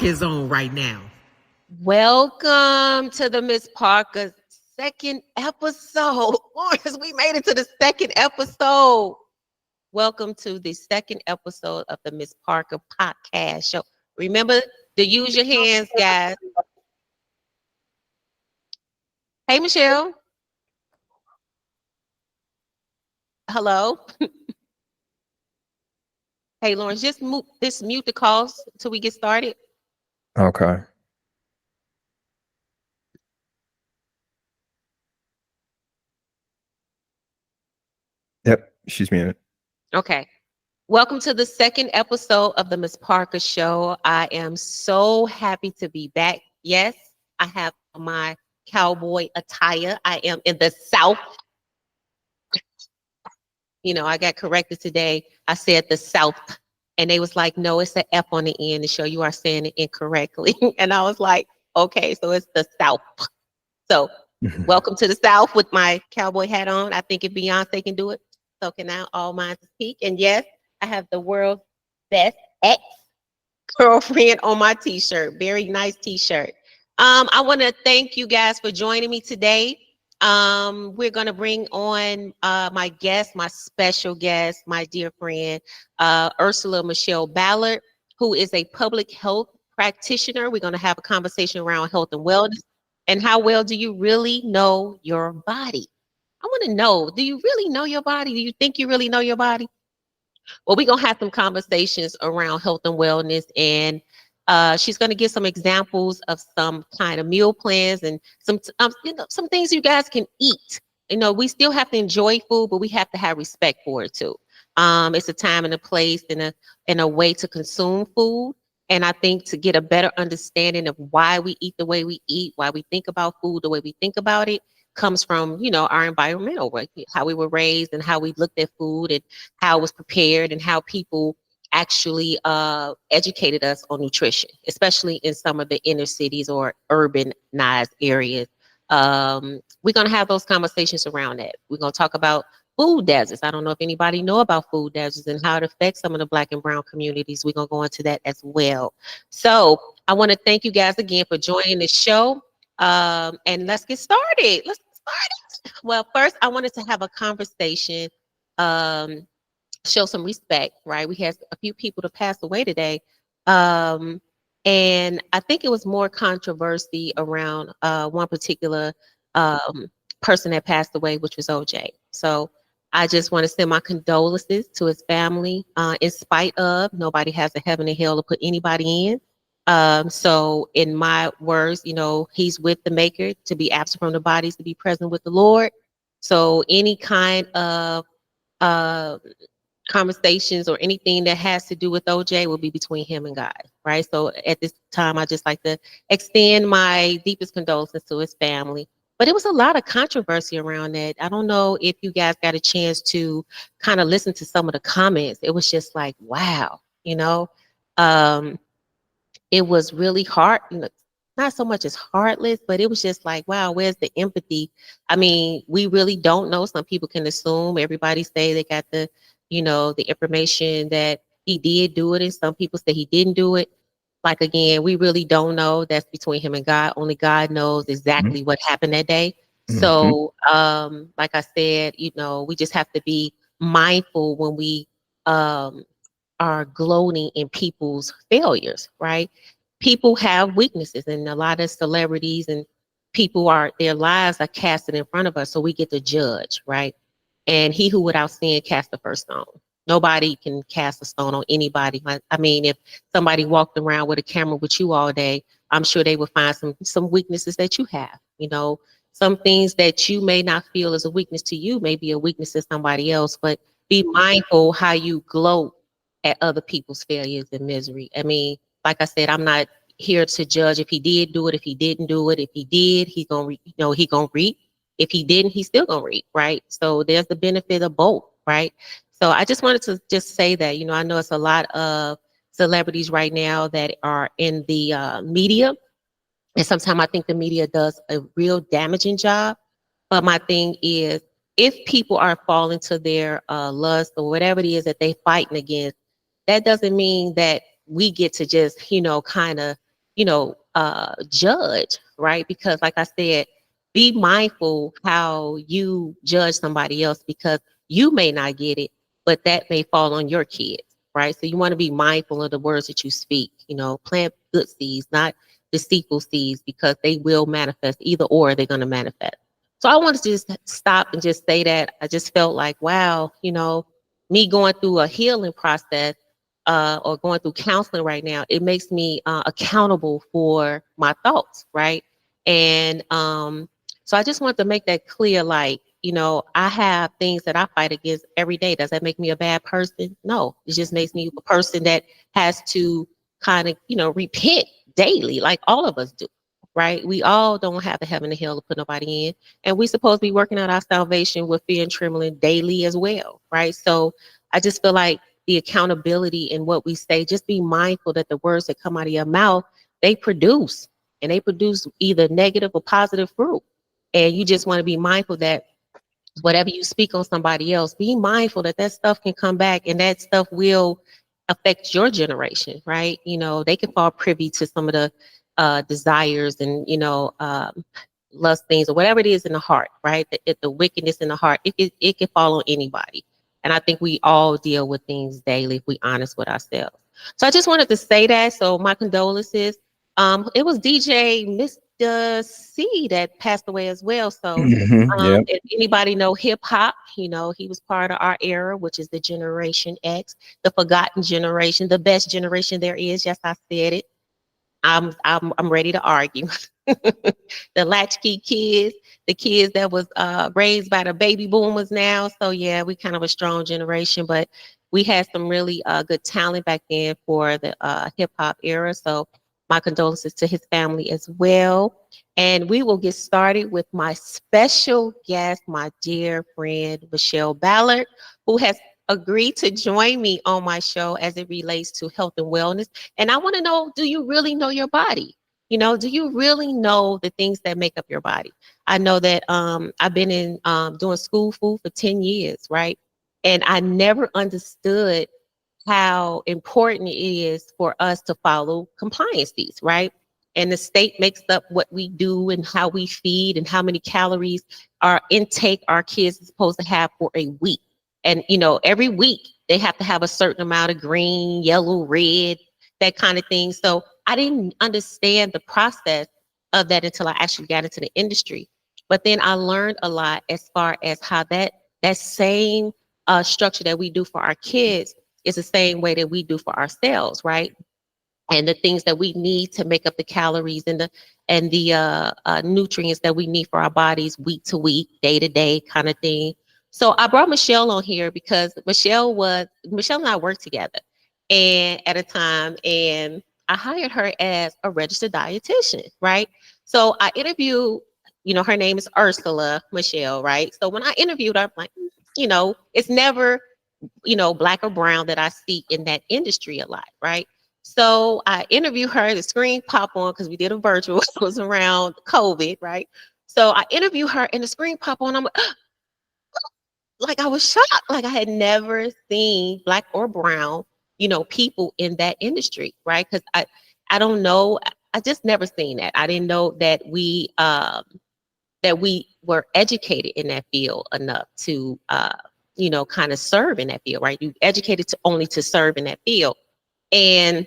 is on right now. Welcome to the Mz-Parkah second episode. Because we made it to the second episode. Welcome to the second episode of the Mz-Parkah Podcast show. Remember to use your hands, guys. Hey, Michelle. Hello. Hey, Lawrence, just mute the calls until we get started. Okay. Yep, she's muted. Okay. Welcome to the second episode of the Mz-Parkah show. I am so happy to be back. Yes, I have my cowboy attire. I am in the South. You know, I got corrected today. I said the South, and they was like, no, it's an F on the end to show you are saying it incorrectly. And I was like, okay, so it's the South. So welcome to the South with my cowboy hat on. I think if Beyonce can do it, so can now all minds speak. And yes, I have the world's best ex-girlfriend on my t-shirt. Very nice t-shirt. I want to thank you guys for joining me today. We're going to bring on my guest, my special guest, my dear friend, Ursula Michele Ballard, who is a public health practitioner. We're going to have a conversation around health and wellness and how well do you really know your body? I want to know, do you really know your body? Do you think you really know your body? Well, we're going to have some conversations around health and wellness, and she's going to give some examples of some kind of meal plans and some things you guys can eat. You know, we still have to enjoy food, but we have to have respect for it too. It's a time and a place and a way to consume food. And I think to get a better understanding of why we eat the way we eat, why we think about food the way we think about it, comes from, you know, our environmental work, how we were raised and how we looked at food and how it was prepared and how people actually educated us on nutrition, especially in some of the inner cities or urbanized areas. We're going to have those conversations around that. We're going to talk about food deserts. I don't know if anybody know about food deserts and how it affects some of the Black and brown communities. We're going to go into that as well. So I want to thank you guys again for joining the show. And let's get started. Let's get started. Well, first, I wanted to have a conversation, show some respect, right? We had a few people to pass away today. And I think it was more controversy around one particular person that passed away, which was OJ. So I just want to send my condolences to his family. In spite of, nobody has a heaven and hell to put anybody in. So in my words, you know, he's with the maker, to be absent from the bodies, to be present with the Lord. So any kind of conversations or anything that has to do with OJ will be between him and God, right? So at this time, I just like to extend my deepest condolences to his family. But it was a lot of controversy around that. I don't know if you guys got a chance to kind of listen to some of the comments. It was just like, wow, you know, it was really hard, you know, not so much as heartless, but it was just like, wow, where's the empathy? I mean, we really don't know. Some people can assume, everybody say they got the, you know, the information that he did do it, and some people say he didn't do it. Like, again, we really don't know. That's between him and God. Only God knows exactly what happened that day. So, like I said, you know, we just have to be mindful when we are gloating in people's failures, right? People have weaknesses, and a lot of celebrities and people their lives are casted in front of us, so we get to judge, right? And he who without sin cast the first stone. Nobody can cast a stone on anybody. I mean, if somebody walked around with a camera with you all day, I'm sure they would find some weaknesses that you have. You know, some things that you may not feel is a weakness to you may be a weakness to somebody else, but be mindful how you gloat at other people's failures and misery. I mean, like I said, I'm not here to judge if he did do it, if he didn't do it. If he did, he's gonna, he gonna reap. If he didn't, he's still gonna reap, right? So there's the benefit of both, right? So I just wanted to just say that, you know, I know it's a lot of celebrities right now that are in the media, and sometimes I think the media does a real damaging job. But my thing is, if people are falling to their lust or whatever it is that they fighting against, that doesn't mean that we get to just, you know, kind of judge, right? Because like I said, be mindful how you judge somebody else, because you may not get it, but that may fall on your kids, right? So you want to be mindful of the words that you speak, plant good seeds, not deceitful seeds, because they will manifest. Either or, they're going to manifest. So I wanted to just stop and just say that I just felt like, wow, me going through a healing process, or going through counseling right now, it makes me accountable for my thoughts, right? And so I just want to make that clear, like, I have things that I fight against every day. Does that make me a bad person? No, it just makes me a person that has to kind of, repent daily, like all of us do, right? We all don't have the heaven and hell to put nobody in. And we supposed to be working out our salvation with fear and trembling daily as well, right? So I just feel like the accountability in what we say, just be mindful that the words that come out of your mouth, they produce, and they produce either negative or positive fruit. And you just want to be mindful that whatever you speak on somebody else, be mindful that that stuff can come back, and that stuff will affect your generation, right? They can fall privy to some of the desires and, lust things or whatever it is in the heart, right? The wickedness in the heart, it can fall on anybody. And I think we all deal with things daily if we honest with ourselves. So I just wanted to say that. So my condolences. It was DJ Mr. C that passed away as well. So Yeah. if anybody know hip hop, he was part of our era, which is the Generation X, the forgotten generation, the best generation there is. Yes, I said it. I'm ready to argue. The latchkey kids, the kids that was raised by the baby boomers now. So yeah, we kind of a strong generation, but we had some really good talent back then for the hip hop era. So my condolences to his family as well. And we will get started with my special guest, my dear friend, Michele Ballard, who has agreed to join me on my show as it relates to health and wellness. And I want to know, do you really know your body? Do you really know the things that make up your body? I know that I've been in doing school food for 10 years, right? And I never understood how important it is for us to follow compliances, right? And the state makes up what we do and how we feed and how many calories our intake our kids is supposed to have for a week. And, every week they have to have a certain amount of green, yellow, red, that kind of thing. So I didn't understand the process of that until I actually got into the industry. But then I learned a lot as far as how that same structure that we do for our kids is the same way that we do for ourselves, right? And the things that we need to make up the calories and the nutrients that we need for our bodies week to week, day to day kind of thing. So I brought Michele on here because Michele and I worked together and at a time, and I hired her as a registered dietitian, right? So I interviewed, her name is Ursula Michele, right? So when I interviewed her, I'm like, it's never, black or brown that I see in that industry a lot, right? So I interviewed her, the screen pop on because we did a virtual, it was around COVID, right? So I interviewed her and the screen pop on. I'm like, I was shocked. Like I had never seen black or brown, people in that industry, right? Because I don't know, I just never seen that. I didn't know that we were educated in that field enough to kind of serve in that field, right? You educated to only to serve in that field. And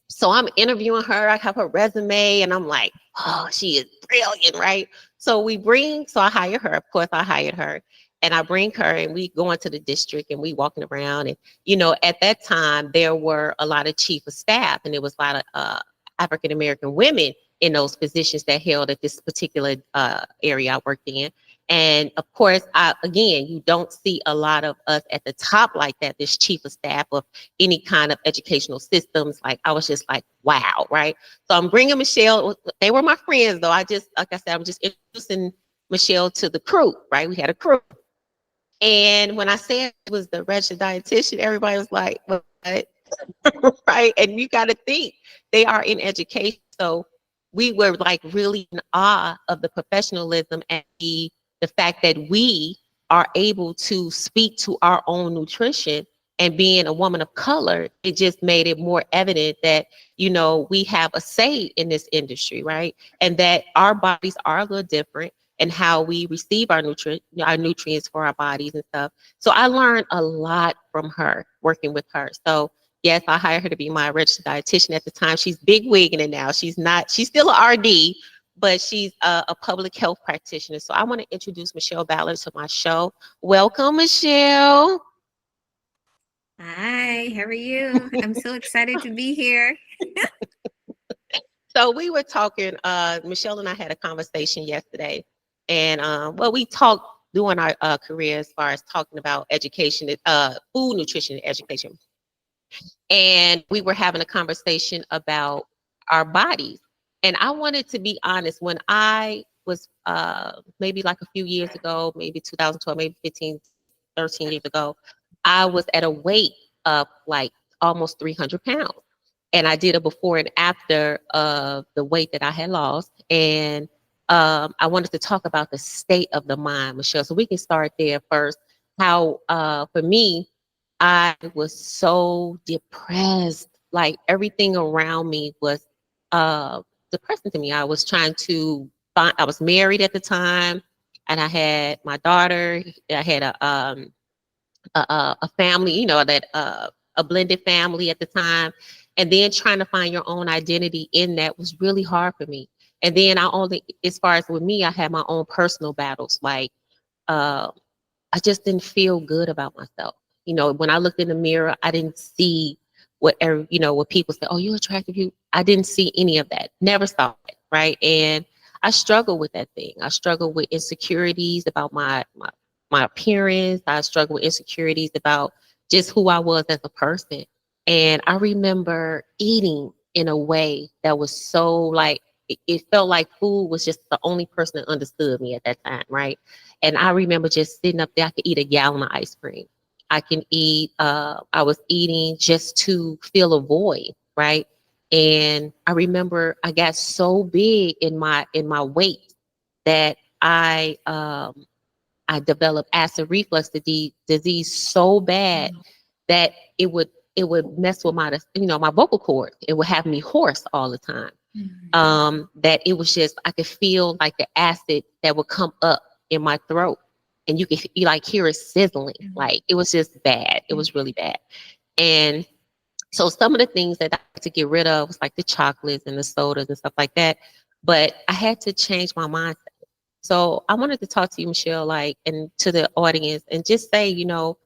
so I'm interviewing her. I have her resume and I'm like, oh, she is brilliant, right? So I hire her. Of course, I hired her. And I bring her and we go into the district and we walking around. And, at that time, there were a lot of chief of staff and there was a lot of African-American women in those positions that held at this particular area I worked in. And of course, again, you don't see a lot of us at the top like that, this chief of staff of any kind of educational systems. Like I was just like, wow, right? So I'm bringing Michele. They were my friends though. Like I said, I'm just introducing Michele to the crew, right? We had a crew. And when I said it was the registered dietitian, everybody was like, what? Right? And you got to think they are in education. So we were like really in awe of the professionalism and the fact that we are able to speak to our own nutrition And being a woman of color, it just made it more evident that, you know, we have a say in this industry, right? And that our bodies are a little different and how we receive our nutrients for our bodies and stuff. So I learned a lot from her, working with her. So yes, I hired her to be my registered dietitian at the time. She's big wigging it now. She's still a RD, but she's a public health practitioner. So I want to introduce Michele Ballard to my show. Welcome, Michele. Hi, how are you? I'm so excited to be here. So we were talking, Michele and I had a conversation yesterday, and well, we talked during our career as far as talking about education, food, nutrition, and education. And we were having a conversation about our bodies. And I wanted to be honest, when I was maybe like a few years ago, maybe 2012, maybe 15, 13 years ago, I was at a weight of like almost 300 pounds. And I did a before and after of the weight that I had lost. And I wanted to talk about the state of the mind, Michele. So we can start there first. How, for me, I was so depressed. Like everything around me was depressing to me. I was trying to find, I was married at the time, and I had my daughter. I had a family, you know, that a blended family at the time. And then trying to find your own identity in that was really hard for me. And then I only, as far as with me, I had my own personal battles. Like I just didn't feel good about myself. You know, when I looked in the mirror, I didn't see whatever, you know, what people say, oh, you're attractive. I didn't see any of that. Never saw it. Right. And I struggled with that thing. I struggled with insecurities about my appearance. I struggled with insecurities about just who I was as a person. And I remember eating in a way that was so like, it felt like food was just the only person that understood me at that time, right? And I remember just sitting up there, I could eat a gallon of ice cream. I can eat, I was eating just to fill a void, right? And I remember I got so big in my weight that I developed acid reflux disease so bad that it would mess with my, you know, my vocal cord. It would have me hoarse all the time. That it was just, I could feel like the acid that would come up in my throat, and you like hear it sizzling. Like it was just bad. It was really bad. And so some of the things that I had to get rid of was like the chocolates and the sodas and stuff like that. But I had to change my mindset. So I wanted to talk to you, Michele, like, and to the audience, and just say, you know,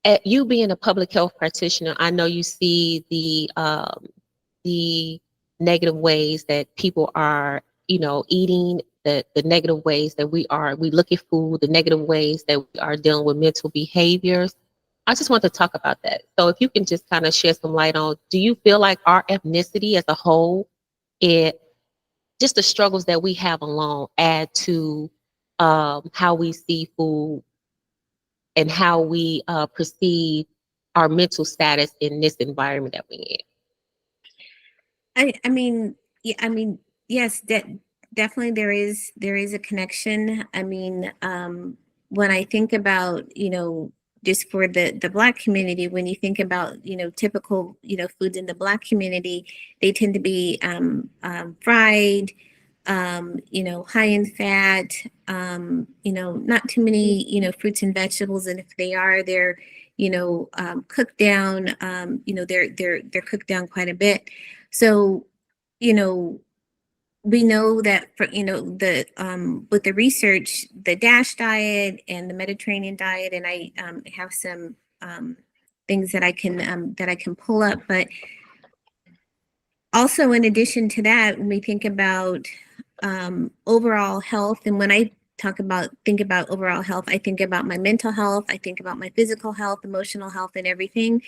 at you being a public health practitioner, I know you see the negative ways that people are, you know, eating, the negative ways that we look at food, the negative ways that we are dealing with mental behaviors. I just want to talk about that. So if you can just kind of shed some light on, do you feel like our ethnicity as a whole, just the struggles that we have alone add to how we see food and how we perceive our mental status in this environment that we're in? I mean, yeah, I mean, yes, definitely there is a connection. I mean, when I think about, you know, just for the Black community, when you think about, you know, typical, you know, foods in the Black community, they tend to be fried, you know, high in fat, you know, not too many, you know, fruits and vegetables. And if they are, they're, you know, cooked down, you know, they're cooked down quite a bit. So, you know, we know that for, you know, the with the research, the DASH diet and the Mediterranean diet, and I have some things that I can pull up, but also in addition to that, when we think about overall health, and when I think about overall health, I think about my mental health, I think about my physical health, emotional health, and everything,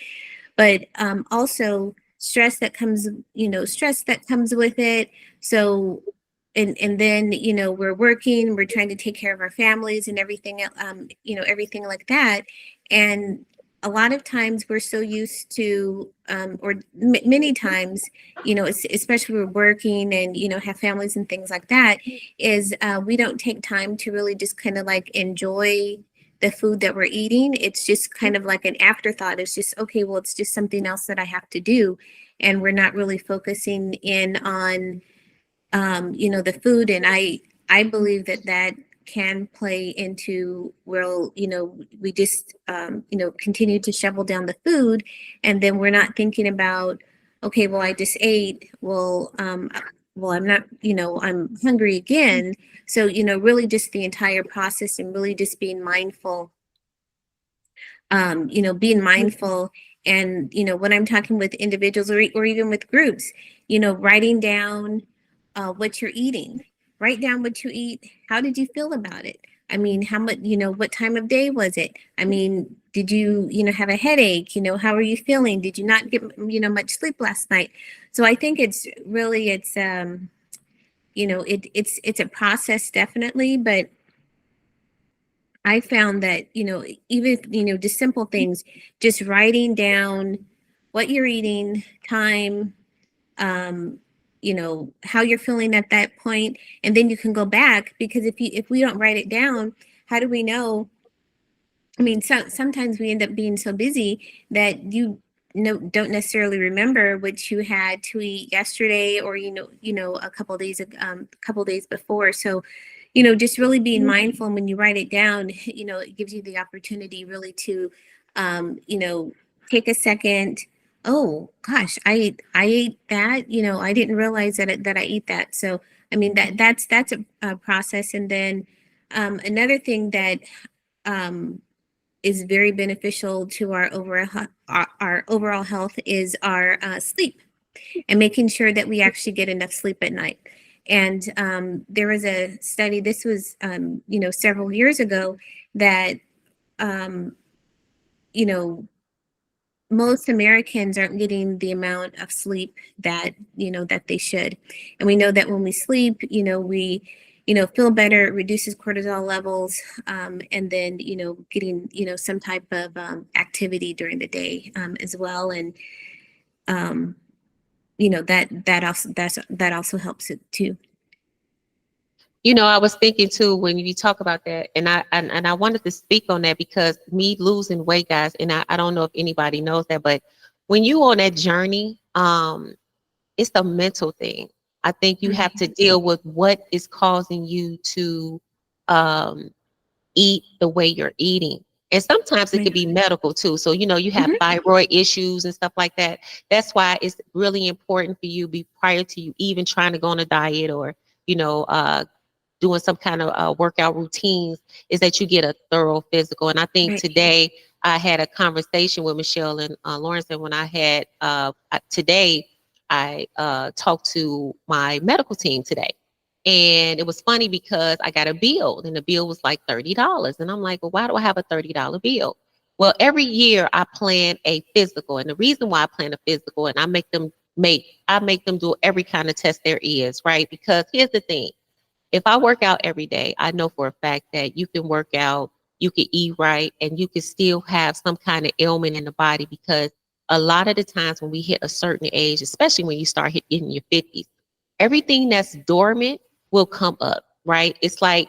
but also stress that comes with it. So, and then, you know, we're working, we're trying to take care of our families and everything, you know, everything like that. And a lot of times we're so used to, many times, you know, especially we're working and, you know, have families and things like that, is we don't take time to really just kind of like enjoy the food that we're eating. It's just kind of like an afterthought. It's just, okay, well, it's just something else that I have to do. And we're not really focusing in on, the food. And I believe that can play into, well, we just, continue to shovel down the food. And then we're not thinking about, okay, well, I just ate. Well, I'm not, I'm hungry again. So, really just the entire process and really just being mindful, being mindful. And, when I'm talking with individuals or even with groups, writing down what you're eating, write down what you eat. How did you feel about it? I mean, how much, what time of day was it? I mean, did you, have a headache? How are you feeling? Did you not get, much sleep last night? So I think it's it's a process, definitely, but I found that, even, just simple things, just writing down what you're eating, time, how you're feeling at that point, and then you can go back, because if we don't write it down, how do we know? I mean, sometimes we end up being so busy that you don't necessarily remember what you had to eat yesterday, or a couple days before. So, just really being mindful. And when you write it down, it gives you the opportunity really to, take a second. Oh gosh, I ate that. I didn't realize that I eat that. So, I mean, that's a process. And then another thing that is very beneficial to our overall health is our sleep, and making sure that we actually get enough sleep at night. And there was a study, this was several years ago, that most Americans aren't getting the amount of sleep that that they should. And we know that when we sleep, we feel better, it reduces cortisol levels, and then getting some type of activity during the day as well. And that also helps it too. I was thinking too, when you talk about that, and I wanted to speak on that, because me losing weight, guys, and I don't know if anybody knows that, but when you on that journey, it's a mental thing. I think you have to deal with what is causing you to eat the way you're eating. And sometimes it could be medical too. So, you have thyroid issues and stuff like that. That's why it's really important for you, prior to you even trying to go on a diet, or, doing some kind of workout routines, is that you get a thorough physical. And I think today I had a conversation with Michele and Lawrence, and when I had today, I talked to my medical team today. And it was funny because I got a bill, and the bill was like $30. And I'm like, well, why do I have a $30 bill? Well, every year I plan a physical. And the reason why I plan a physical, and I make them do every kind of test there is, right? Because here's the thing. If I work out every day, I know for a fact that you can work out, you can eat right, and you can still have some kind of ailment in the body, because a lot of the times when we hit a certain age, especially when you start hitting your 50s, everything that's dormant will come up, right? It's like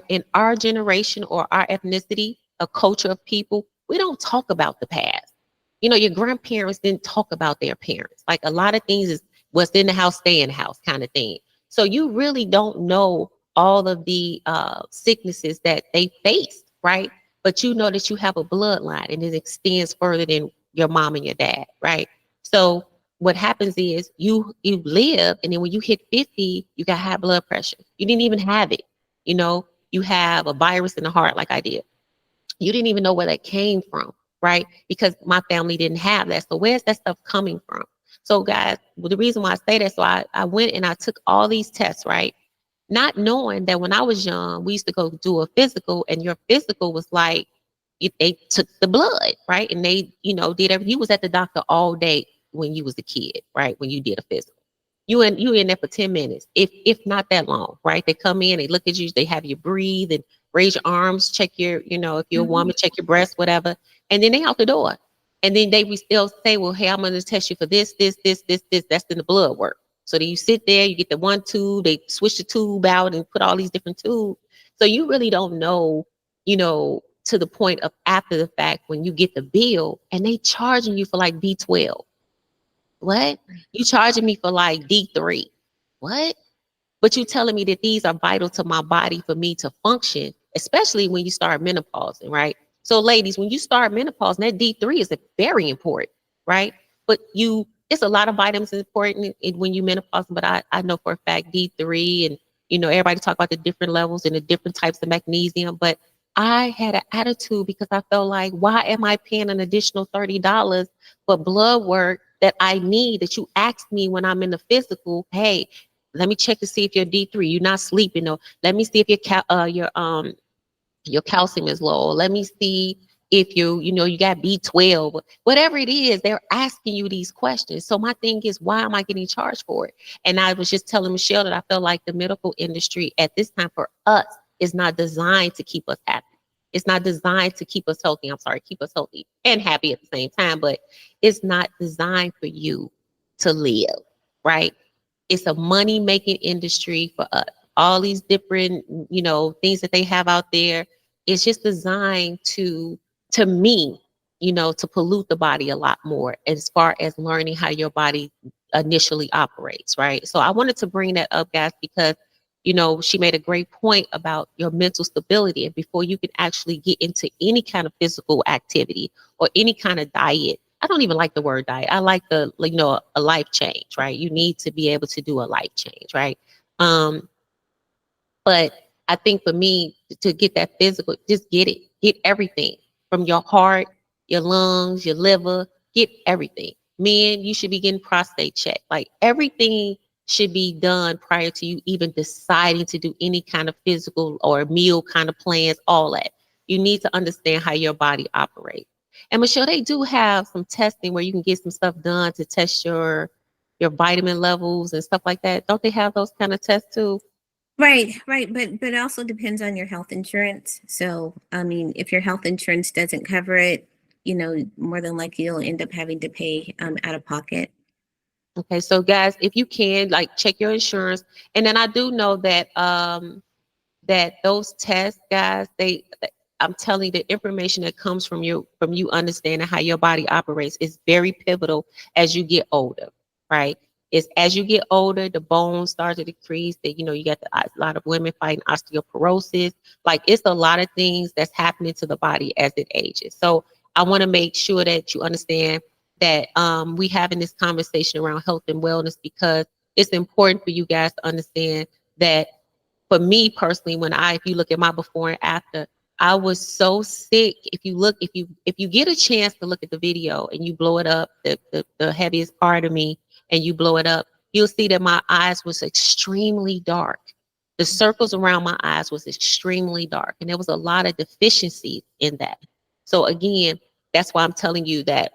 in our generation or our ethnicity, a culture of people, we don't talk about the past. Your grandparents didn't talk about their parents. Like, a lot of things is what's in the house, stay in the house kind of thing. So you really don't know all of the sicknesses that they faced, right? But you know that you have a bloodline, and it extends further than your mom and your dad, right? So what happens is you live, and then when you hit 50, you got high blood pressure. You didn't even have it. You have a virus in the heart, like I did. You didn't even know where that came from, right? Because my family didn't have that. So where's that stuff coming from? So guys, the reason why I say that, so I went and I took all these tests, right? Not knowing that when I was young, we used to go do a physical, and your physical was like, they took the blood, right? And they, did everything. You was at the doctor all day when you was a kid, right? When you did a physical. You in there for 10 minutes, if not that long, right? They come in, they look at you, they have you breathe and raise your arms, check your, if you're a woman, check your breast, whatever. And then they out the door. And then they will still say, well, hey, I'm going to test you for this. That's in the blood work. So then you sit there, you get the one tube, they switch the tube out and put all these different tubes. So you really don't know, to the point of after the fact when you get the bill and they charging you for like B12. What? You charging me for like D3. What? But you telling me that these are vital to my body for me to function, especially when you start menopausing, right? So ladies, when you start menopausing, that D3 is very important, right? But it's a lot of vitamins important when you menopause, but I know for a fact D3 and, everybody talk about the different levels and the different types of magnesium, but I had an attitude because I felt like, why am I paying an additional $30 for blood work that I need, that you asked me when I'm in the physical? Hey, let me check to see if you're D3. You're not sleeping. No, let me see if your calcium is low. Let me see if you got B12. Whatever it is, they're asking you these questions. So my thing is, why am I getting charged for it? And I was just telling Michele that I felt like the medical industry at this time for us is not designed to keep us happy. It's not designed to keep us healthy. Keep us healthy and happy at the same time, but it's not designed for you to live, right? It's a money-making industry for us. All these different, things that they have out there, it's just designed to me, to pollute the body a lot more as far as learning how your body initially operates, right? So I wanted to bring that up, guys, because, she made a great point about your mental stability. And before you can actually get into any kind of physical activity or any kind of diet, I don't even like the word diet. I like a life change, right? You need to be able to do a life change, right? But I think for me to get that physical, just get everything from your heart, your lungs, your liver, get everything. Men, you should be getting prostate checked. Like everything should be done prior to you even deciding to do any kind of physical or meal kind of plans, all that. You need to understand how your body operates. And Michele, they do have some testing where you can get some stuff done to test your vitamin levels and stuff like that. Don't they have those kind of tests too? Right. But it also depends on your health insurance. So, I mean, if your health insurance doesn't cover it, more than likely you'll end up having to pay out of pocket. Okay, so guys, if you can, check your insurance. And then I do know that that those tests, guys, I'm telling you, the information that comes from you understanding how your body operates is very pivotal as you get older, right? It's as you get older, the bones start to decrease. That you got a lot of women fighting osteoporosis. Like it's a lot of things that's happening to the body as it ages. So I want to make sure that you understand that we having this conversation around health and wellness because it's important for you guys to understand that. For me personally, if you look at my before and after, I was so sick. If you get a chance to look at the video and you blow it up, the heaviest part of me, and you blow it up, you'll see that my eyes was extremely dark. The circles around my eyes was extremely dark, and there was a lot of deficiency in that. So again, that's why I'm telling you that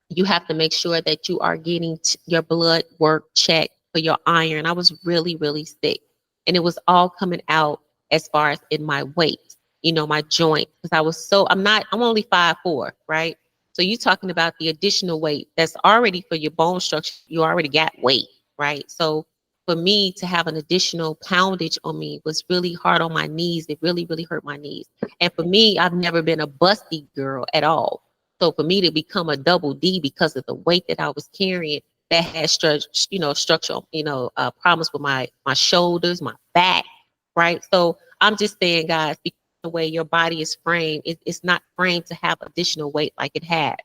you have to make sure that you are getting your blood work checked for your iron. I was really, really sick. And it was all coming out as far as in my weight, my joint. Because I'm only 5'4", right? So you're talking about the additional weight that's already for your bone structure. You already got weight, right? So for me to have an additional poundage on me was really hard on my knees. It really, really hurt my knees. And for me, I've never been a busty girl at all. So for me to become a double D because of the weight that I was carrying, that had structural, problems with my shoulders, my back, right? So I'm just saying, guys, because the way your body is framed, it's not framed to have additional weight like it had.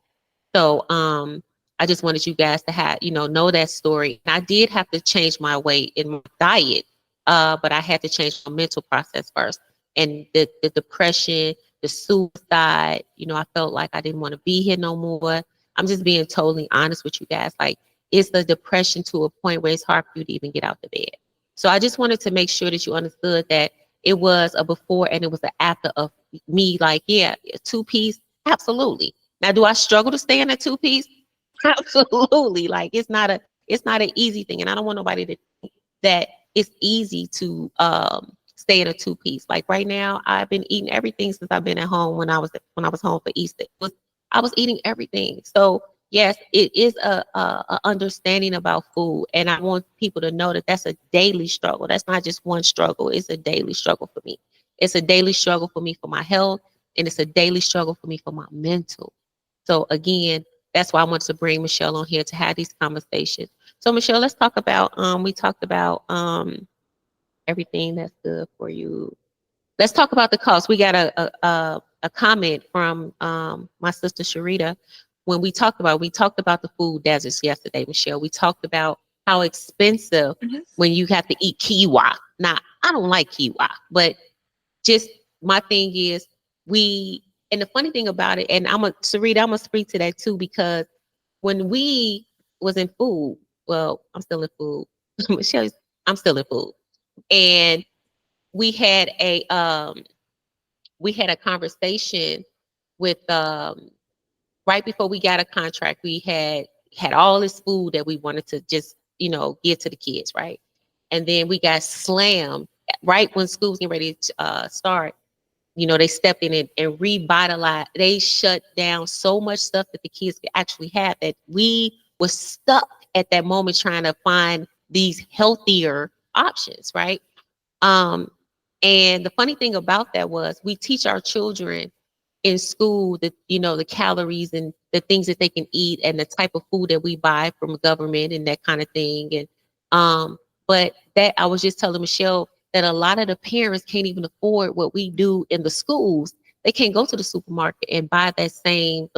So I just wanted you guys to have, know that story. And I did have to change my weight in my diet, but I had to change my mental process first. And the depression, the suicide, I felt like I didn't want to be here no more. I'm just being totally honest with you guys. Like, it's the depression to a point where it's hard for you to even get out the bed. So I just wanted to make sure that you understood that it was a before and it was an after of me. Like, yeah, a 2-piece, absolutely. Now, do I struggle to stay in a 2-piece? Absolutely. Like, it's not an easy thing, and I don't want nobody to think that it's easy to stay in a 2-piece. Like right now, I've been eating everything since I've been at home. When I was home for Easter, I was eating everything. So yes, it is a understanding about food. And I want people to know that that's a daily struggle. That's not just one struggle. It's a daily struggle for me. It's a daily struggle for me for my health. and it's a daily struggle for me for my mental. So again, that's why I wanted to bring Michele on here to have these conversations. So Michele, let's talk about, we talked about everything that's good for you. Let's talk about the cost. We got a comment from my sister Sharita when we talked about the food deserts yesterday, Michele. We talked about how expensive when you have to eat quinoa. Now, I don't like quinoa, but just my thing is and the funny thing about it, and Sarita, I'm gonna speak to that too, because when we was in food, well, I'm still in food. Michelle, I'm still in food. And we had a conversation with right before we got a contract, we had all this food that we wanted to just, give to the kids, right? And then we got slammed right when school was getting ready to start. They stepped in and revitalized. They shut down so much stuff that the kids could actually have, that we were stuck at that moment trying to find these healthier options, right? And the funny thing about that was we teach our children in school that, the calories and the things that they can eat and the type of food that we buy from government and that kind of thing. And but that I was just telling Michele that a lot of the parents can't even afford what we do in the schools. They can't go to the supermarket and buy those same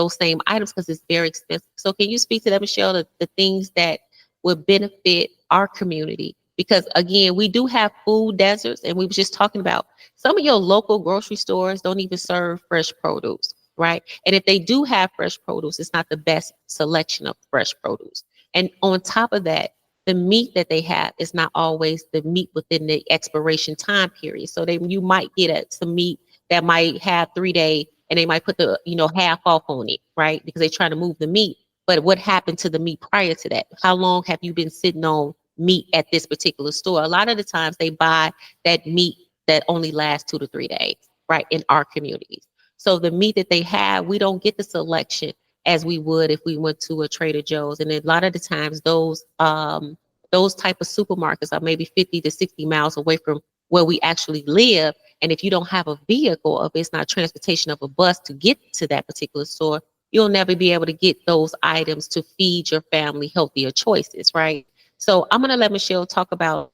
items because it's very expensive. So can you speak to that, Michele, the things that would benefit our community? Because again, we do have food deserts, and we were just talking about some of your local grocery stores don't even serve fresh produce, right? And if they do have fresh produce, it's not the best selection of fresh produce. And on top of that, the meat that they have is not always the meat within the expiration time period. So you might get some meat that might have 3 day, and they might put the half off on it, right? Because they're trying to move the meat. But what happened to the meat prior to that? How long have you been sitting on meat at this particular store? A lot of the times they buy that meat that only lasts 2 to 3 days, right? In our communities. So the meat that they have, we don't get the selection as we would if we went to a Trader Joe's. And a lot of the times those type of supermarkets are maybe 50 to 60 miles away from where we actually live. And if you don't have a vehicle, or if it's not transportation of a bus to get to that particular store, you'll never be able to get those items to feed your family healthier choices, right? So I'm going to let Michele talk about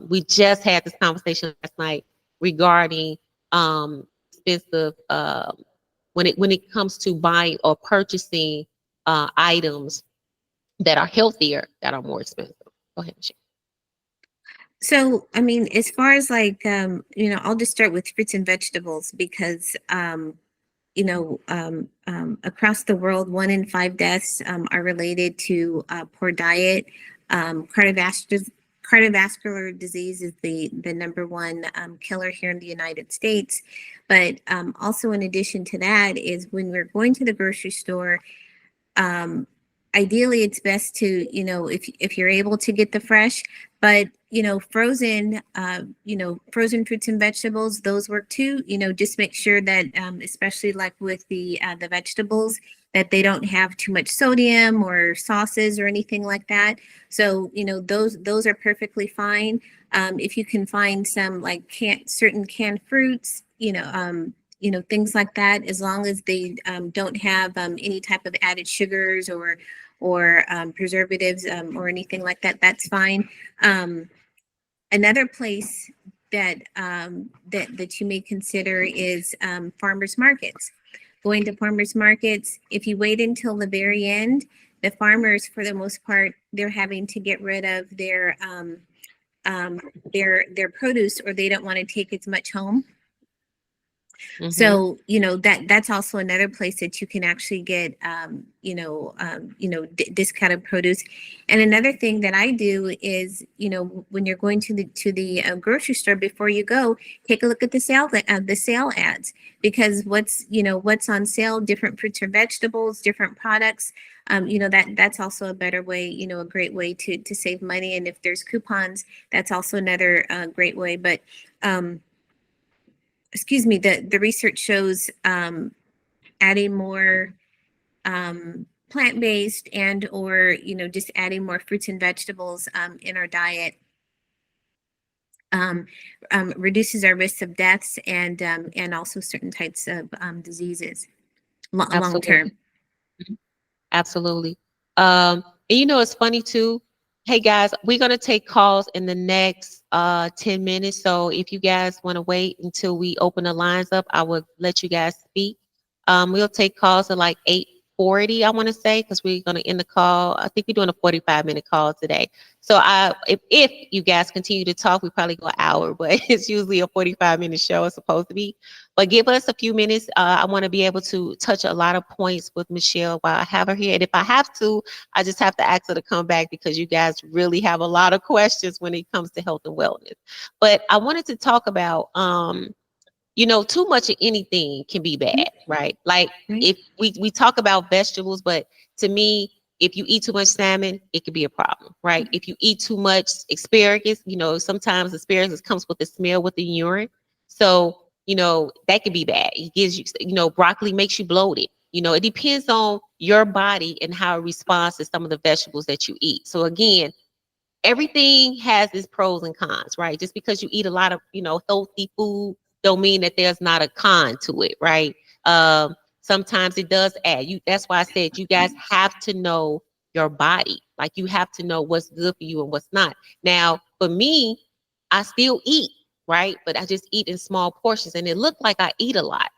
we just had this conversation last night regarding expensive when it comes to buying or purchasing items that are healthier that are more expensive. Go ahead, Michele. So, I mean, as far as like, I'll just start with fruits and vegetables because, across the world, 1 in 5 deaths are related to poor diet. Cardiovascular disease is the number one killer here in the United States. But also, in addition to that, is when we're going to the grocery store, ideally it's best to, if you're able to get the fresh, but frozen fruits and vegetables, those work too. Just make sure that especially like with the vegetables, that they don't have too much sodium or sauces or anything like that. So those are perfectly fine. If you can find some like certain canned fruits, things like that, as long as they don't have any type of added sugars or preservatives or anything like that, that's fine. Another place that that you may consider is farmers markets. Going to farmers markets, if you wait until the very end, the farmers, for the most part, they're having to get rid of their produce, or they don't want to take as much home. Mm-hmm. So, that's also another place that you can actually get, discounted produce. And another thing that I do is, when you're going to the grocery store, before you go, take a look at the sale ads, because what's on sale, different fruits or vegetables, different products, that's also a better way, a great way to save money. And if there's coupons, that's also another great way. But, excuse me, the research shows adding more plant-based and or just adding more fruits and vegetables in our diet reduces our risk of deaths and also certain types of diseases long term. Absolutely. Absolutely. And you know, it's funny too. Hey guys, we're gonna take calls in the next 10 minutes. So if you guys want to wait until we open the lines up, I would let you guys speak. We'll take calls at like 8:40, I want to say, because we're gonna end the call. I think we're doing a 45-minute call today. So if you guys continue to talk, we probably go an hour, but it's usually a 45-minute show. It's supposed to be. But give us a few minutes. I want to be able to touch a lot of points with Michele while I have her here. And if I have to, I just have to ask her to come back because you guys really have a lot of questions when it comes to health and wellness. But I wanted to talk about, you know, too much of anything can be bad, right? Like if we talk about vegetables, but to me, if you eat too much salmon, it could be a problem, right? If you eat too much asparagus, you know, sometimes asparagus comes with the smell with the urine. So, you know, that could be bad. It gives you, you know, broccoli makes you bloated. You know, it depends on your body and how it responds to some of the vegetables that you eat. So again, everything has its pros and cons, right? Just because you eat a lot of, you know, healthy food don't mean that there's not a con to it, right? Sometimes it does add. That's why I said you guys have to know your body. Like you have to know what's good for you and what's not. Now, for me, I still eat, right? But I just eat in small portions and it looked like I eat a lot,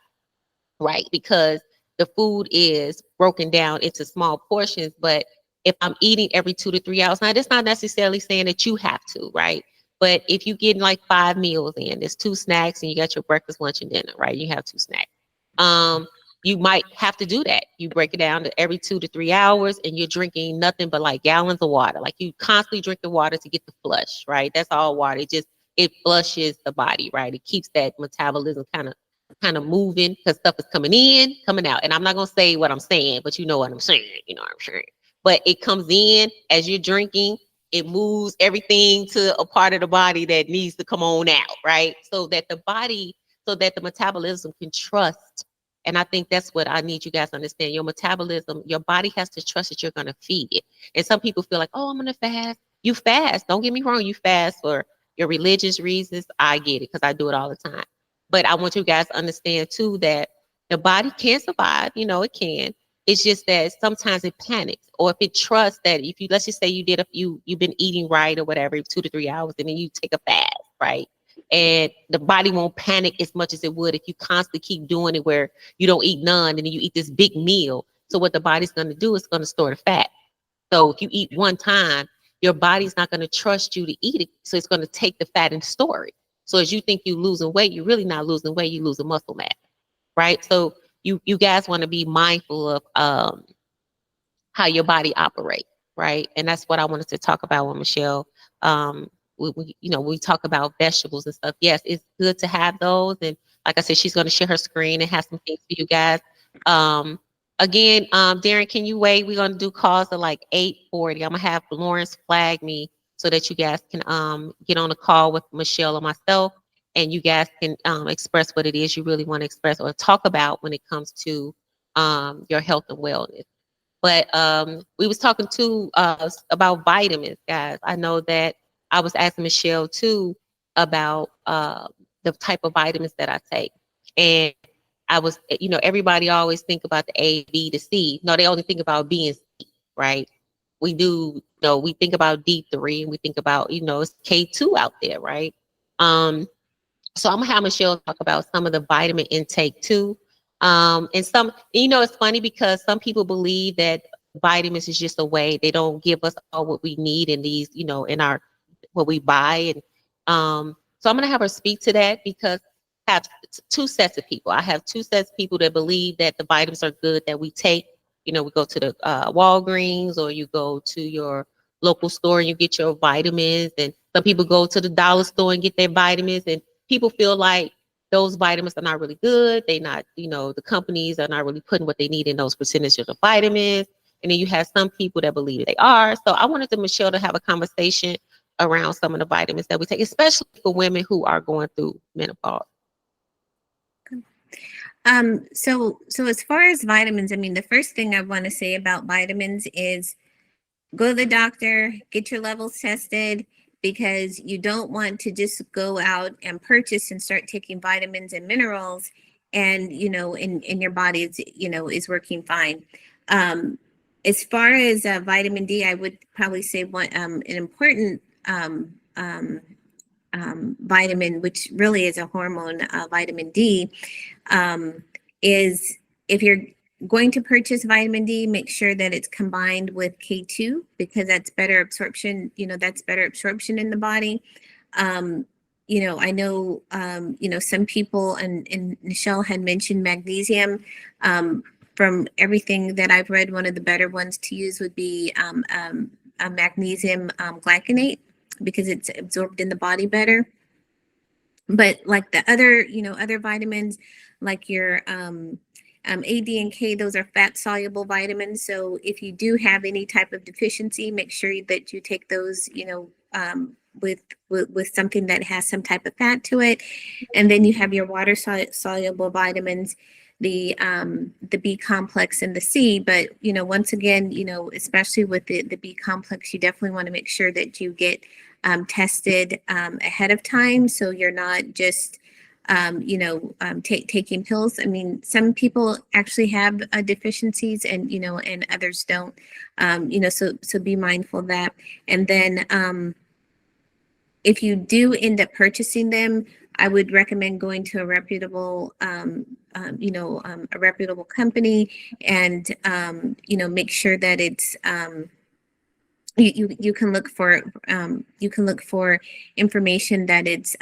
right? Because the food is broken down into small portions. But if I'm eating every 2 to 3 hours, now that's not necessarily saying that you have to, right? But if you get like 5 meals in, there's 2 snacks and you got your breakfast, lunch, and dinner, right? You have 2 snacks. You might have to do that. You break it down to every 2 to 3 hours and you're drinking nothing but like gallons of water. Like you constantly drink the water to get the flush, right? That's all water. It flushes the body, right? It keeps that metabolism kind of moving because stuff is coming in, coming out. And I'm not going to say what I'm saying, but you know what I'm saying. You know what I'm saying. But it comes in as you're drinking. It moves everything to a part of the body that needs to come on out, right? So that the metabolism can trust. And I think that's what I need you guys to understand. Your metabolism, your body has to trust that you're going to feed it. And some people feel like, oh, I'm going to fast. You fast. Don't get me wrong. You fast for your religious reasons. I get it because I do it all the time. But I want you guys to understand too that the body can survive. You know, it can. It's just that sometimes it panics, or if it trusts that if you, let's just say you've been eating right or whatever, 2 to 3 hours, and then you take a fast, right? And the body won't panic as much as it would if you constantly keep doing it where you don't eat none and then you eat this big meal. So what the body's going to do is going to store the fat. So if you eat one time, your body's not going to trust you to eat it. So it's going to take the fat and store it. So as you think you're losing weight, you're really not losing weight, you're losing muscle mass, right? So you guys want to be mindful of how your body operates, right? And that's what I wanted to talk about with Michele. We talk about vegetables and stuff. Yes, it's good to have those. And like I said, she's going to share her screen and have some things for you guys. Again, Darren, can you wait? We're going to do calls at like 8:40. I'm going to have Lawrence flag me so that you guys can get on a call with Michele or myself, and you guys can express what it is you really want to express or talk about when it comes to your health and wellness. But we was talking too about vitamins, guys. I know that I was asking Michele too about the type of vitamins that I take. And I was, everybody always think about the A, B, to C. No, they only think about B and C, right? We do, we think about D3 and we think about, it's K2 out there, right? So I'm gonna have Michele talk about some of the vitamin intake too. And some, it's funny because some people believe that vitamins is just a way, they don't give us all what we need in these, in our, what we buy. And so I'm gonna have her speak to that because I have 2 sets of people. I have 2 sets of people that believe that the vitamins are good that we take. We go to the Walgreens or you go to your local store and you get your vitamins. And some people go to the dollar store and get their vitamins. And people feel like those vitamins are not really good. They not, the companies are not really putting what they need in those percentages of vitamins. And then you have some people that believe they are. So I wanted Michele to have a conversation around some of the vitamins that we take, especially for women who are going through menopause. So as far as vitamins, the first thing I want to say about vitamins is go to the doctor, get your levels tested. because you don't want to just go out and purchase and start taking vitamins and minerals and, in your body, is working fine. As far as vitamin D, I would probably say an important vitamin, which really is a hormone, vitamin D, is if you're going to purchase vitamin D, make sure that it's combined with K2 because that's better absorption. That's better absorption in the body. I know, some people and Michele had mentioned magnesium. From everything that I've read, one of the better ones to use would be a magnesium glycinate because it's absorbed in the body better. But like the other vitamins, like your A, D, and K, those are fat soluble vitamins. So if you do have any type of deficiency, make sure that you take those, with something that has some type of fat to it. And then you have your water soluble vitamins, the B complex and the C. But once again, especially with the B complex, you definitely want to make sure that you get tested ahead of time, so you're not just taking pills. I mean, some people actually have deficiencies, and and others don't. So be mindful of that. And then if you do end up purchasing them, I would recommend going to a reputable a reputable company, and make sure that it's you can look for information that it's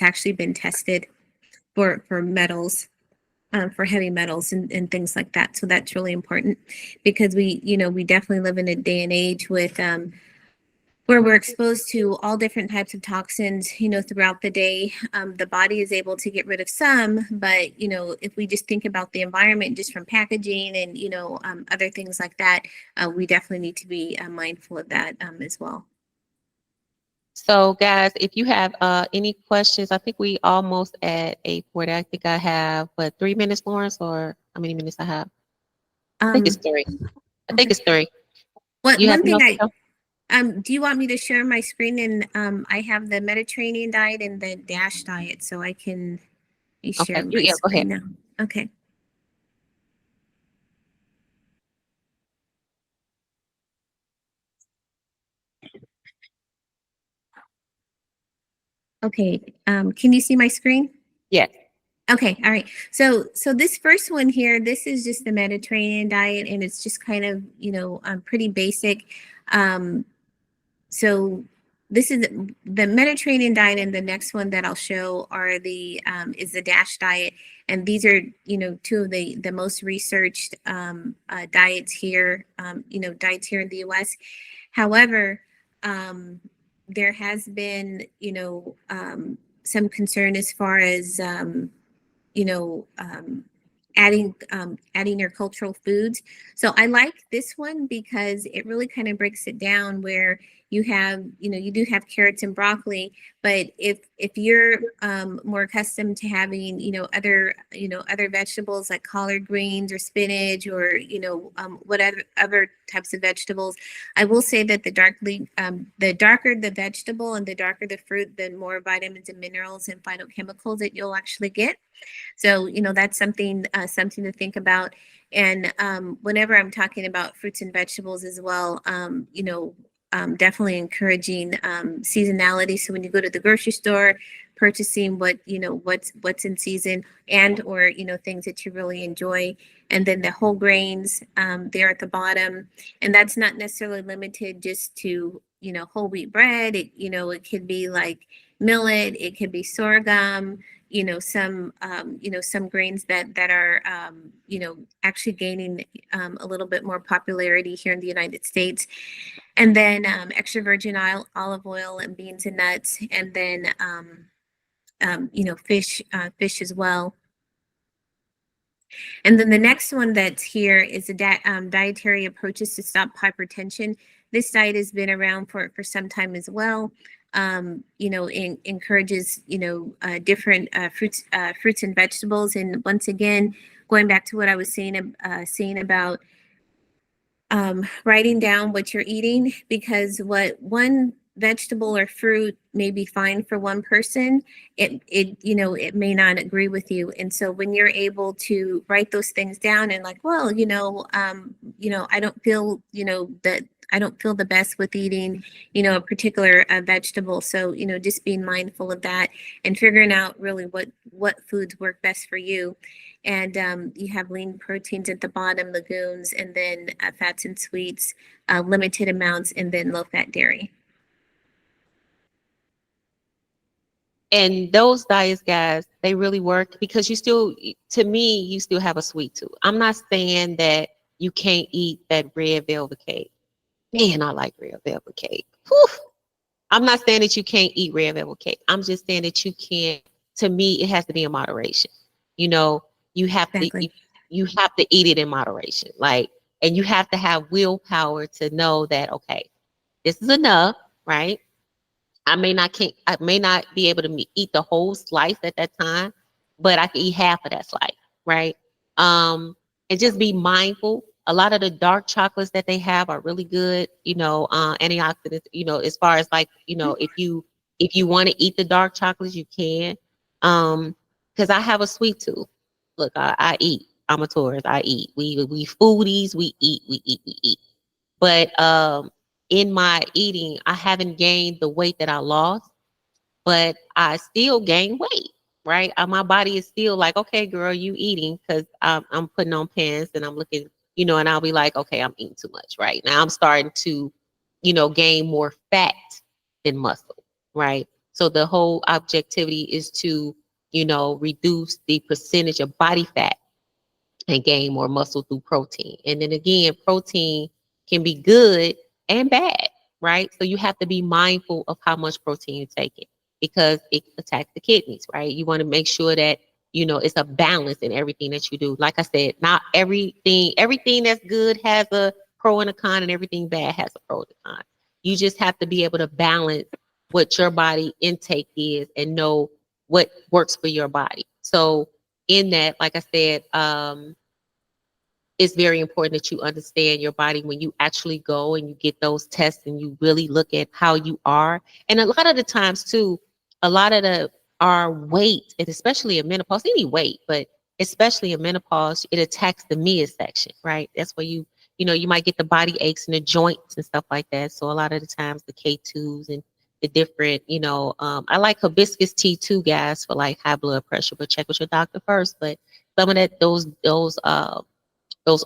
actually been tested for metals, for heavy metals and things like that. So that's really important because we definitely live in a day and age with where we're exposed to all different types of toxins, throughout the day. The body is able to get rid of some, but, if we just think about the environment just from packaging and, other things like that, we definitely need to be mindful of that as well. So guys, if you have any questions, I think we almost at 8:40. I think I have, 3 minutes, Lawrence, or how many minutes I have? I think it's 3. I think it's 3. One thing do you want me to share my screen? And I have the Mediterranean diet and the DASH diet, so I can share my screen now. Okay. Okay. Can you see my screen? Yes. Okay. All right. So this first one here, this is just the Mediterranean diet, and it's just kind of pretty basic. So this is the Mediterranean diet, and the next one that I'll show are is the DASH diet, and these are two of the most researched diets here, diets here in the U.S. However, there has been some concern as far as adding your cultural foods. So I like this one because it really kind of breaks it down where you have, you do have carrots and broccoli, but if you're more accustomed to having, other vegetables like collard greens or spinach or, whatever other types of vegetables, I will say that the darker the vegetable and the darker the fruit, the more vitamins and minerals and phytochemicals that you'll actually get. So, that's something to think about. And whenever I'm talking about fruits and vegetables as well, definitely encouraging seasonality. So when you go to the grocery store, purchasing what's in season and or things that you really enjoy, and then the whole grains there at the bottom, and that's not necessarily limited just to whole wheat bread. It could be like millet, it could be sorghum, some grains that are actually gaining a little bit more popularity here in the United States. And then extra virgin olive oil and beans and nuts, and then fish as well. And then the next one that's here is the dietary approaches to stop hypertension. This diet has been around for some time as well. Encourages different fruits and vegetables. And once again, going back to what I was saying writing down what you're eating, because one vegetable or fruit may be fine for one person, it may not agree with you. And so when you're able to write those things down and like, well, I don't feel, that I don't feel the best with eating, a particular vegetable. So, just being mindful of that and figuring out really what foods work best for you. And you have lean proteins at the bottom, legumes, and then fats and sweets, limited amounts, and then low-fat dairy. And those diets, guys, they really work because to me, you still have a sweet tooth. I'm not saying that you can't eat that red velvet cake. Man, I like red velvet cake. Whew. I'm not saying that you can't eat red velvet cake. I'm just saying that you can't. To me, it has to be in moderation. You have Exactly. to you have to eat it in moderation. And you have to have willpower to know that, okay, this is enough, right? I may not be able to eat the whole slice at that time, but I can eat half of that slice, right? And just be mindful. A lot of the dark chocolates that they have are really good, antioxidants, as far as if you want to eat the dark chocolates, you can. Because I have a sweet tooth. Look, I eat. I'm a tourist. I eat. We foodies, we eat. But in my eating, I haven't gained the weight that I lost, but I still gain weight, right? My body is still like, okay, girl, you eating, because I'm putting on pants and I'm looking, and I'll be like, okay, I'm eating too much, right? Now I'm starting to, gain more fat than muscle, right? So the whole objectivity is to, reduce the percentage of body fat and gain more muscle through protein. And then again, protein can be good and bad, right? So you have to be mindful of how much protein you're taking because it attacks the kidneys, right? You want to make sure that, it's a balance in everything that you do. Like I said, not everything that's good has a pro and a con, and everything bad has a pro and a con. You just have to be able to balance what your body intake is and know what works for your body. So in that, like I said, it's very important that you understand your body when you actually go and you get those tests and you really look at how you are. And a lot of the times too, our weight, and especially in menopause, any weight, but especially in menopause, it attacks the midsection, right? That's where you might get the body aches and the joints and stuff like that. So a lot of the times the K2s and the different, I like hibiscus tea too, guys, for like high blood pressure, but check with your doctor first. But some of those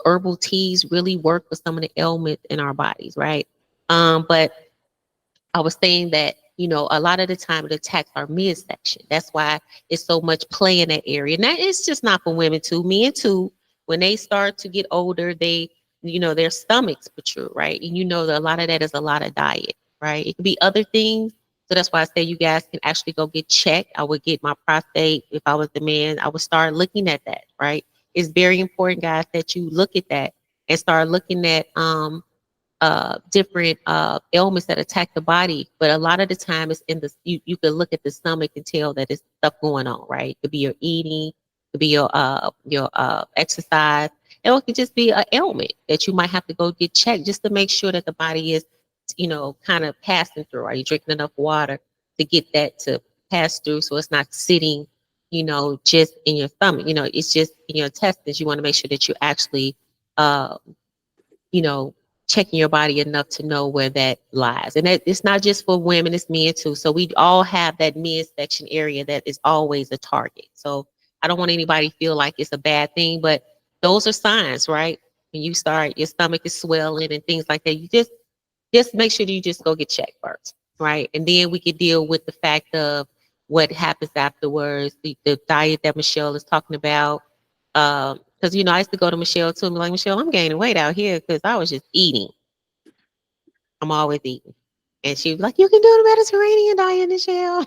herbal teas really work for some of the ailments in our bodies, right? But I was saying that, a lot of the time it attacks our midsection. That's why it's so much play in that area. And that is just not for women too, men too. When they start to get older, their stomachs protrude, right? And that a lot of that is a lot of diet, right? It could be other things. So that's why I say you guys can actually go get checked. I would get my prostate. If I was the man, I would start looking at that, right? It's very important, guys, that you look at that and start looking at different ailments that attack the body. But a lot of the time it's you can look at the stomach and tell that there's stuff going on, right? It could be your eating, it could be your exercise. It could just be an ailment that you might have to go get checked just to make sure that the body is, kind of passing through. Are you drinking enough water to get that to pass through so it's not sitting, just in your stomach? It's just in your intestines. You want to make sure that you actually, checking your body enough to know where that lies. And that it's not just for women, it's men too. So we all have that midsection area that is always a target. So I don't want anybody to feel like it's a bad thing, but those are signs, right? When you start, your stomach is swelling and things like that, you just make sure that you just go get checked first, right? And then we can deal with the fact of what happens afterwards, the diet that Michele is talking about. Because, I used to go to Michele too and be like, Michele, I'm gaining weight out here because I was just eating. I'm always eating. And she was like, you can do the Mediterranean diet, Michele.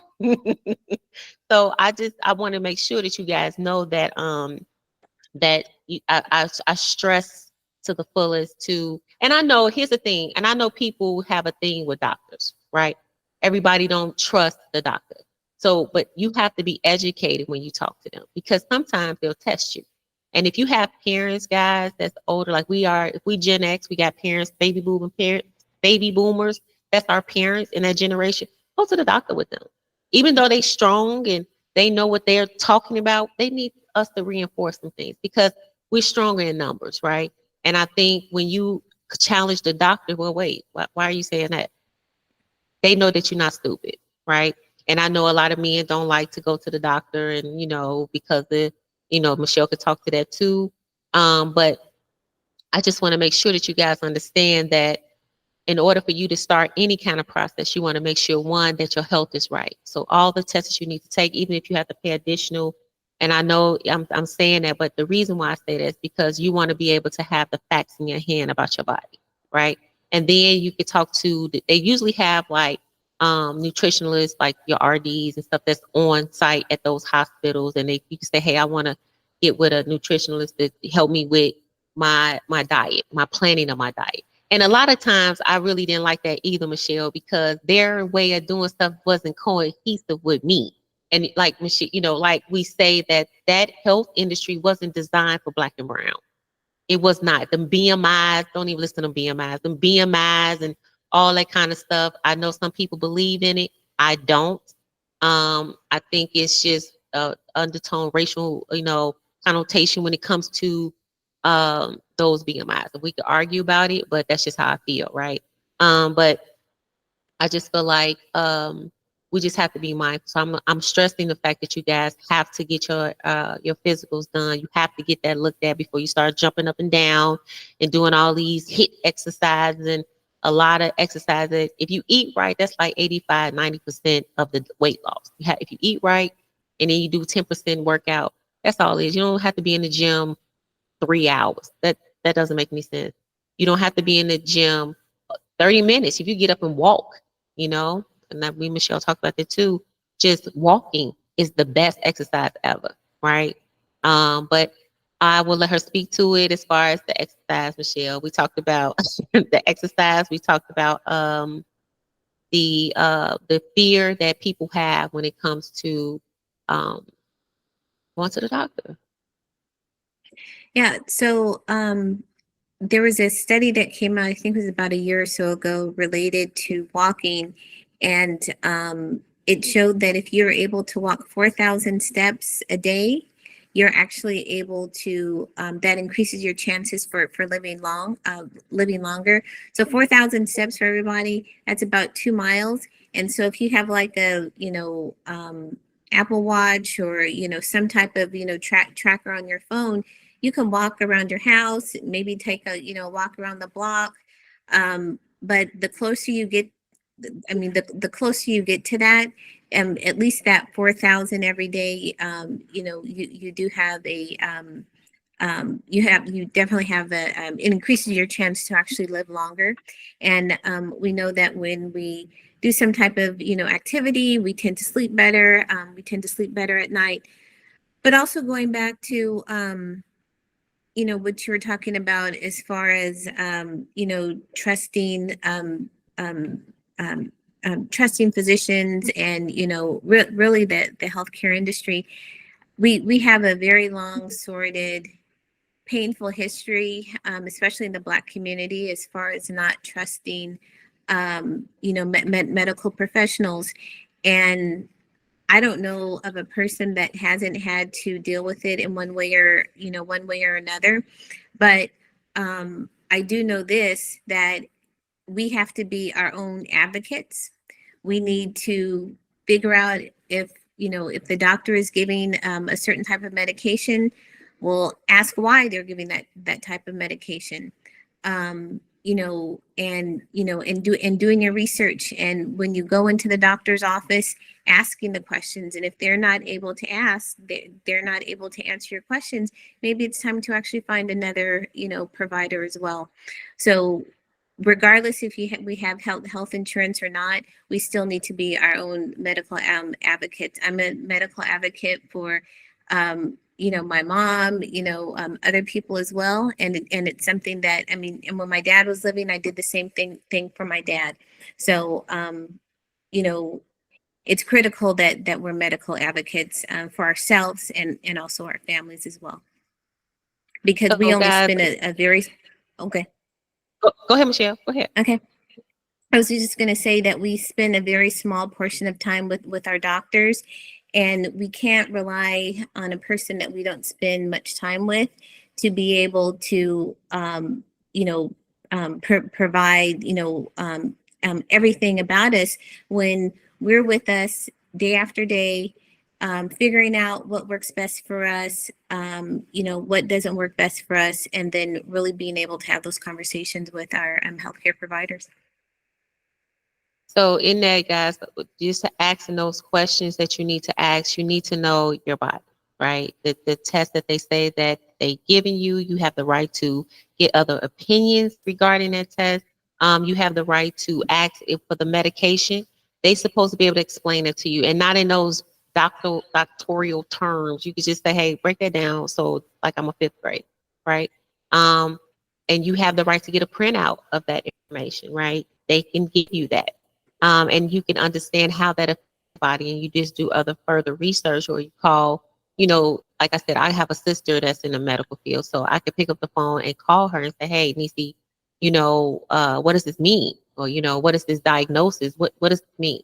So I want to make sure that you guys know that I stress to the fullest to, and I know, here's the thing, and I know people have a thing with doctors, right? Everybody don't trust the doctor. So, but you have to be educated when you talk to them because sometimes they'll test you. And if you have parents, guys, that's older, like we are, if we Gen X, we got parents, baby boomers that's our parents in that generation, go to the doctor with them. Even though they strong and they know what they're talking about, they need us to reinforce some things because we're stronger in numbers, right? And I think when you challenge the doctor, well, wait, why are you saying that? They know that you're not stupid, right? And I know a lot of men don't like to go to the doctor, and because Michele could talk to that too. But I just want to make sure that you guys understand that in order for you to start any kind of process, you want to make sure, one, that your health is right. So all the tests you need to take, even if you have to pay additional, and I know I'm saying that, but the reason why I say that is because you want to be able to have the facts in your hand about your body, right? And then you could talk to, they usually have like nutritionalists, like your RDs and stuff that's on site at those hospitals. And you can say, hey, I want to get with a nutritionalist to help me with my diet, my planning of my diet. And a lot of times I really didn't like that either, Michele, because their way of doing stuff wasn't cohesive with me. And like Michele, like we say that health industry wasn't designed for Black and brown. It was not. The BMIs, don't even listen to BMIs. The BMIs and all that kind of stuff. I know some people believe in it. I don't. I think it's just undertone racial, connotation when it comes to those BMIs. We could argue about it, but that's just how I feel, right? But I just feel like we just have to be mindful. So I'm stressing the fact that you guys have to get your physicals done. You have to get that looked at before you start jumping up and down and doing all these HIIT exercises and a lot of exercises. If you eat right, that's like 85-90% of the weight loss. If you eat right and then you do 10% workout, that's all it is. You don't have to be in the gym 3 hours. That doesn't make any sense. You don't have to be in the gym 30 minutes. If you get up and walk, and that we, Michele, talked about that too. Just walking is the best exercise ever, right? But I will let her speak to it as far as the exercise, Michele. We talked about the exercise. We talked about the fear that people have when it comes to going to the doctor. Yeah. So there was a study that came out, I think it was about a year or so ago, related to walking. And it showed that if you're able to walk 4,000 steps a day, you're actually able to, that increases your chances for living longer. So 4,000 steps for everybody, that's about 2 miles. And so if you have like a, Apple Watch or, some type of, tracker on your phone, you can walk around your house, maybe take a, walk around the block. But the closer you get, the closer you get to that, at least that 4,000 every day, you do have a, you definitely have it increases your chance to actually live longer. And we know that when we do some type of, activity, we tend to sleep better. We tend to sleep better at night. But also going back to, what you were talking about as far as, trusting, trusting physicians and, really the healthcare industry. We have a very long, sordid, painful history, especially in the Black community, as far as not trusting, medical professionals. And I don't know of a person that hasn't had to deal with it in one way or another. But I do know this, that we have to be our own advocates. We need to figure out if the doctor is giving a certain type of medication, we'll ask why they're giving that type of medication. And doing your research. And when you go into the doctor's office, asking the questions. And if they're not able to they're not able to answer your questions, maybe it's time to actually find another, provider as well. So regardless if we have health insurance or not, we still need to be our own medical advocates. I'm a medical advocate for, my mom, other people as well. And it's something that, and when my dad was living, I did the same thing for my dad. So, it's critical that we're medical advocates for ourselves and also our families as well. Because we only spend a very, okay. Go ahead, Michele. Go ahead. Okay. I was just going to say that we spend a very small portion of time with our doctors, and we can't rely on a person that we don't spend much time with to be able to, provide, everything about us when we're with us day after day, figuring out what works best for us, what doesn't work best for us, and then really being able to have those conversations with our healthcare providers. So in that, guys, just asking those questions that you need to ask, you need to know your body, right? The test that they say that they giving you, you have the right to get other opinions regarding that test. You have the right to ask if for the medication. They supposed to be able to explain it to you, and not in those doctoral terms. You could just say, hey, break that down. So like I'm a fifth grade, right? And you have the right to get a printout of that information, right? They can give you that. And you can understand how that affects the body, and you just do other further research, or you call, like I said, I have a sister that's in the medical field, so I could pick up the phone and call her and say, hey, Nisi, what does this mean? Or, what is this diagnosis? What does it mean?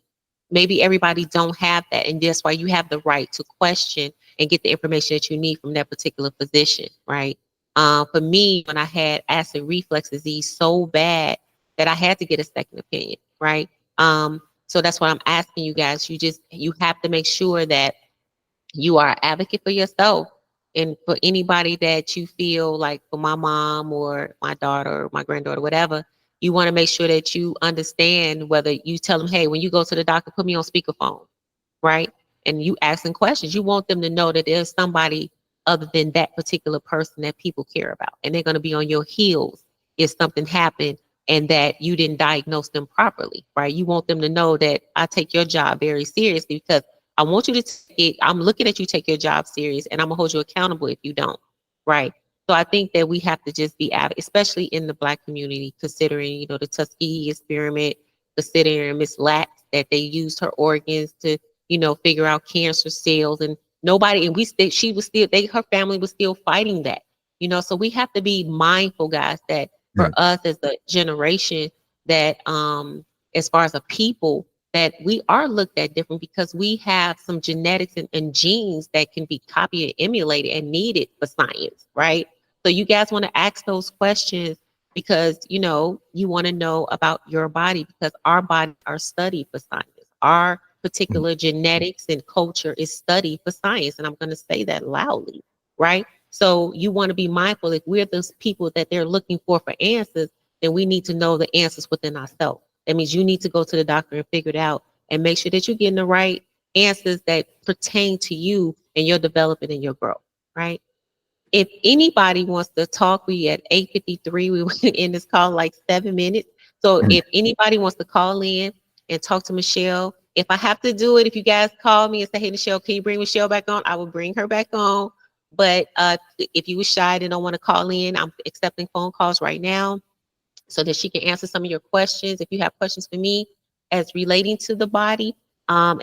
Maybe everybody don't have that, and that's why you have the right to question and get the information that you need from that particular physician, right? For me, when I had acid reflux disease so bad that I had to get a second opinion, right? So that's what I'm asking you guys. You have to make sure that you are an advocate for yourself, and for anybody that you feel like, for my mom or my daughter or my granddaughter, whatever, you want to make sure that you understand, whether you tell them, hey, when you go to the doctor, put me on speakerphone, right? And you asking questions. You want them to know that there's somebody other than that particular person that people care about, and they're going to be on your heels if something happened and that you didn't diagnose them properly, right? You want them to know that I take your job very seriously, because I want you to take it. I'm looking at you take your job serious, and I'm gonna hold you accountable if you don't, right? So I think that we have to just be out, especially in the Black community, considering, the Tuskegee experiment, considering Miss Lack, that they used her organs to, figure out cancer cells, and nobody, and her family was still fighting that, so we have to be mindful, guys, that for us as a generation, that as far as a people, that we are looked at different, because we have some genetics and genes that can be copied and emulated and needed for science, right? So you guys want to ask those questions, because you want to know about your body, because our bodies are studied for science. Our particular genetics and culture is studied for science, and I'm going to say that loudly, right? So you want to be mindful, if we're those people that they're looking for answers, then we need to know the answers within ourselves. That means you need to go to the doctor and figure it out, and make sure that you're getting the right answers that pertain to you and your development and your growth, right? If anybody wants to talk, we at 8:53, we went in this call like 7 minutes. So if anybody wants to call in and talk to Michele, if I have to do it, if you guys call me and say, hey, Michele, can you bring Michele back on? I will bring her back on. But if you were shy and don't want to call in, I'm accepting phone calls right now, so that she can answer some of your questions. If you have questions for me as relating to the body, I'm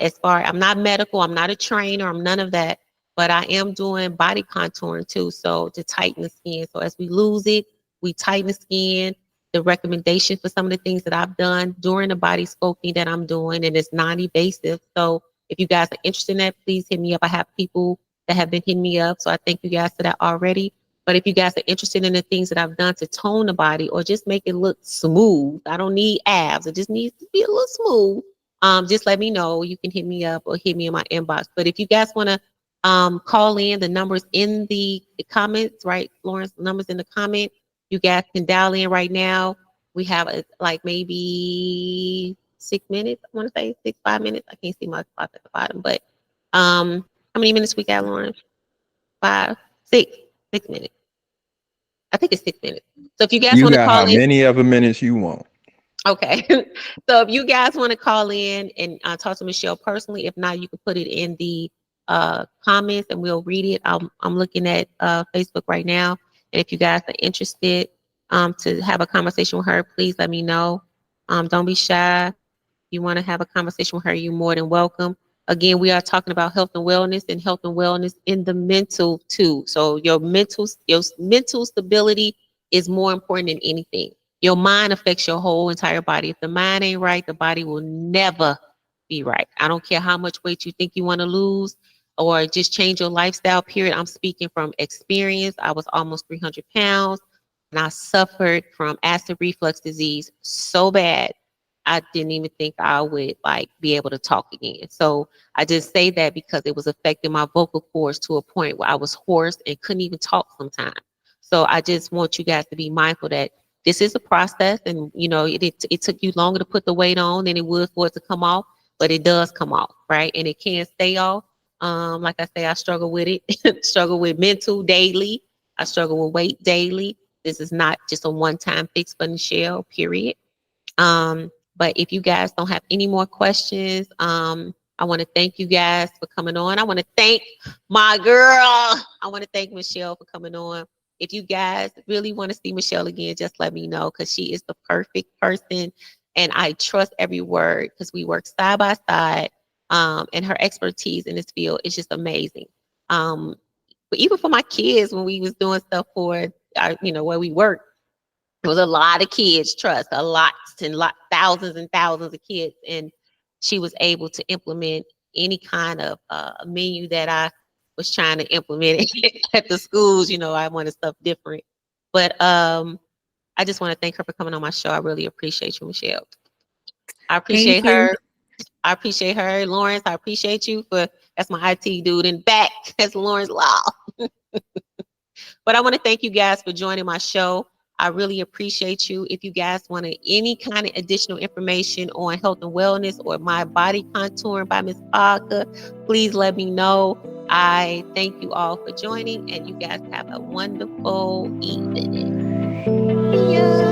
not medical, I'm not a trainer, I'm none of that, but I am doing body contouring too, so to tighten the skin. So as we lose it, we tighten the skin. The recommendation for some of the things that I've done during the body sculpting that I'm doing, and it's non-invasive. So if you guys are interested in that, please hit me up. I have people that have been hitting me up, so I thank you guys for that already. But if you guys are interested in the things that I've done to tone the body or just make it look smooth, I don't need abs, it just needs to be a little smooth. Just let me know. You can hit me up or hit me in my inbox. But if you guys want to call in, the numbers in the comments, right? Florence, the numbers in the comment. You guys can dial in right now. We have like maybe 6 minutes. I want to say 5 minutes. I can't see my clock at the bottom, but how many minutes we got, Lauren? 6 minutes. I think it's 6 minutes. So if you guys want to call in, how many other minutes you want? Okay. So if you guys want to call in and talk to Michele personally, if not, you can put it in the comments and we'll read it. I'm looking at Facebook right now. And if you guys are interested to have a conversation with her, please let me know. Don't be shy. If you want to have a conversation with her, you're more than welcome. Again, we are talking about health and wellness in the mental too. So your mental stability is more important than anything. Your mind affects your whole entire body. If the mind ain't right, the body will never be right. I don't care how much weight you think you want to lose or just change your lifestyle, period. I'm speaking from experience. I was almost 300 pounds and I suffered from acid reflux disease so bad. I didn't even think I would like be able to talk again. So I just say that because it was affecting my vocal cords to a point where I was hoarse and couldn't even talk sometimes. So I just want you guys to be mindful that this is a process, and you know it took you longer to put the weight on than it would for it to come off, but it does come off, right? And it can stay off. Like I say, I struggle with it. Struggle with mental daily. I struggle with weight daily. This is not just a one-time fix for Michele, period. But if you guys don't have any more questions, I want to thank you guys for coming on. I want to thank my girl. I want to thank Michele for coming on. If you guys really want to see Michele again, just let me know, because she is the perfect person. And I trust every word because we work side by side. And her expertise in this field is just amazing. But even for my kids, when we was doing stuff for our, where we work, there was a lot of kids, trust, thousands and thousands of kids. And she was able to implement any kind of menu that I was trying to implement at the schools. I wanted stuff different. But I just want to thank her for coming on my show. I really appreciate you, Michele. I appreciate her. I appreciate her. Lawrence, I appreciate you that's my IT dude in back. That's Lawrence Law. But I want to thank you guys for joining my show. I really appreciate you. If you guys wanted any kind of additional information on health and wellness or my body contouring by Mz-Parkah, please let me know. I thank you all for joining, and you guys have a wonderful evening. See ya.